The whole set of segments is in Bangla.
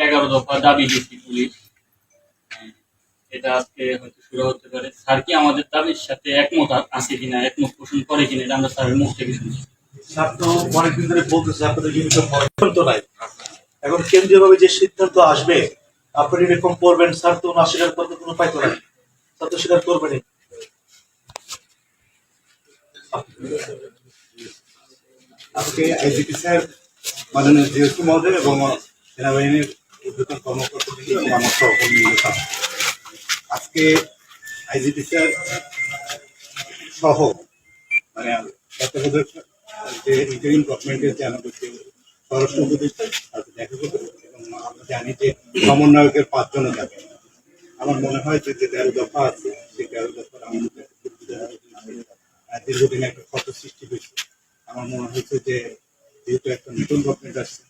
11 দফা দাবি দিয়েছি পুলিশ। হ্যাঁ, এটা আজকে হয়তো শুরু হতে পারে। স্যার কি আমাদের দাবির সাথে একমত আছে কিনা, একমত পোষণ করে কিনা, এটা আমরা স্যারের মুখ থেকে শুনছি। স্যার তো অনেকদিন ধরে বলতেছে আপনাদের ইউনিফর্ম তো নাই। এখন কেন্দ্রীয় ভাবে যে সিদ্ধান্ত আসবে আপনি ইউনিফর্ম করবেন, স্যার তো না স্বীকার করতে কোনো উপায় তো নাই। স্যার তো স্বীকার করবেনই। আজকে আইজিপি স্যার, মাননীয় ডিএসপি মহোদয় এবং সেনাবাহিনীর ঊর্ধ্বতন কর্মকর্তা এবং আমার সহকর্মী আজকে আইজিপি স্যার সহ মানে তত্ত্বাবধায়ক যে ইন্টারিম গভর্নমেন্টের যে আমাদের যে স্বরাষ্ট্র উপদেষ্টা তাদের দেখা করবে এবং আমরা জানি যে সমন্বয়কের 5 জনও থাকে। আমার মনে হয় যে 13 দফা আছে সেই 13 দফার আমাদের দীর্ঘদিনে একটা ক্ষত সৃষ্টি হয়েছে। আমার মনে হয়েছে যে যেহেতু একটা নতুন গভর্নমেন্ট আসছে,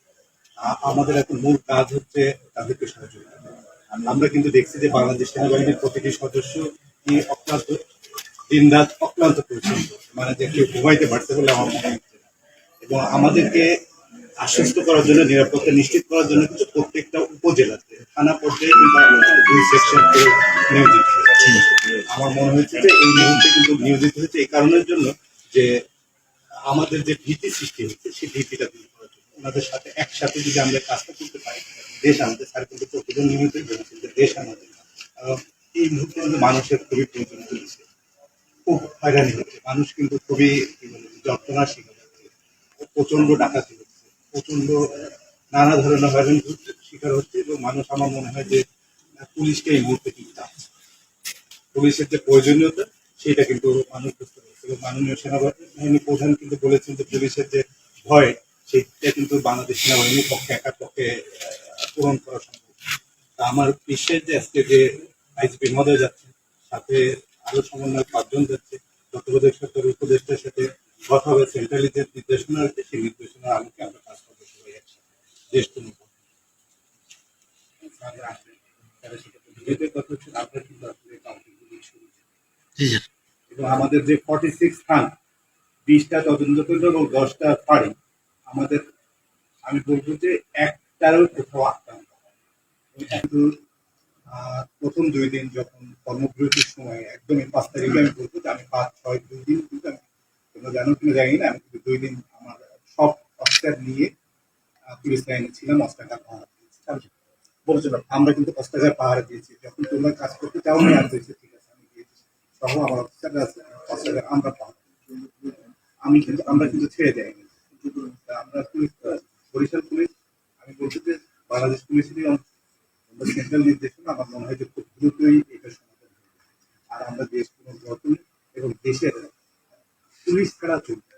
আমাদের এখন মূল কাজ হচ্ছে তাদেরকে সহযোগিতা করা। আমরা কিন্তু দেখছি যে বাংলাদেশ সেনাবাহিনীর প্রতিটি সদস্য কি অক্লান্ত দিন রাত অক্লান্ত পরিশ্রম করছে, মানে যে কেউ ঘুমাইতে পারছে বলে আমার মনে হচ্ছে না। এবং আমাদেরকে আশ্বস্ত করার জন্য, নিরাপত্তা নিশ্চিত করার জন্য কিন্তু প্রত্যেকটা উপজেলাতে থানা পর্যায়ে কিন্তু 2 সেকশন করে নিয়োজিত হয়েছে। আমার মনে হয়েছে যে এই মুহূর্তে কিন্তু নিয়োজিত হয়েছে এই কারণের জন্য যে আমাদের যে ভীতি সৃষ্টি হচ্ছে সেই ভীতিটা দূর করার জন্য। ওনাদের সাথে একসাথে যদি আমরা কাজটা করতে পারি, দেশ আমাদের, স্যার কিন্তু প্রতিদিন নিয়মিতই বলেছেন যে দেশ আমাদের। এই মুহূর্তে কিন্তু মানুষের খুবই প্রয়োজন চলেছে, খুব হয়রানি হচ্ছে, মানুষ কিন্তু খুবই যন্ত্রণার শিকার হচ্ছে, প্রচন্ড ডাকাতি হচ্ছে, প্রচন্ড নানা ধরনের হয়রানি শিকার হচ্ছে এবং মানুষ, আমার মনে হয় যে পুলিশকে এই মুহূর্তে কিন্তু চাচ্ছে, পুলিশের যে প্রয়োজনীয়তা সেটা কিন্তু মানুষ বুঝতে পারছে এবং মাননীয় সেনাবাহিনী প্রধান কিন্তু বলেছেন যে পুলিশের যে ভয় সেটা কিন্তু বাংলাদেশ সেনাবাহিনীর পক্ষে একার পক্ষে পূরণ করা সম্ভব। তা আমার বিশ্বাস যে আজকে যে আইজিপি মহোদয় যাচ্ছে, সাথে আরো সমন্বয় 5 জন যাচ্ছে, তত্ত্বাবধায়ক সরকারের উপদেষ্টার সাথে কথা হবে, সেন্ট্রালি যে নির্দেশনা আছে সেই নির্দেশনার আলোকে আমরা কাজ করবো সবাই একসাথে দেশ কোনো কথা হচ্ছে আপনার কিন্তু আসলে কাউন্টিং শুরু এবং আমাদের যে 46 থান, 20টা তদন্ত কেন্দ্র এবং 10টা ফাঁড়ি, আমাদের আমি বলবো যে একটারও কোথাও আক্রান্ত হয়। কিন্তু প্রথম 2 দিন যখন কর্মবিরতির সময় একদমই 5 তারিখে আমি বলবো যে আমি 5-6-2 দিন কিন্তু আমি তোমরা জানো কিনা জানি না, আমি কিন্তু 2 দিন আমার সব অফিসার নিয়ে পুলিশ লাইনে ছিলাম, অস্ত্রাগার পাহারা দিয়েছি। বলেছিলাম আমরা কিন্তু অস্ত্রাগার পাহারা দিয়েছি, যখন তোমরা কাজ করতে চাও না আমি বলছি ঠিক আছে আমি দিয়েছি সহ আমার অফিসাররা আছে, অস্ত্রাগার আমরা পাহারা আমরা কিন্তু ছেড়ে যাইনি। আমরা পুলিশ, বরিশাল পুলিশ, আমি বলছি যে বাংলাদেশ পুলিশেরই সেন্ট্রাল নির্দেশনা, আমার মনে হয় যে খুব দ্রুতই এটা সমাধান হবে। আর আমরা দেশ পুনর্গঠন এবং দেশের পুলিশ ছাড়া চলবে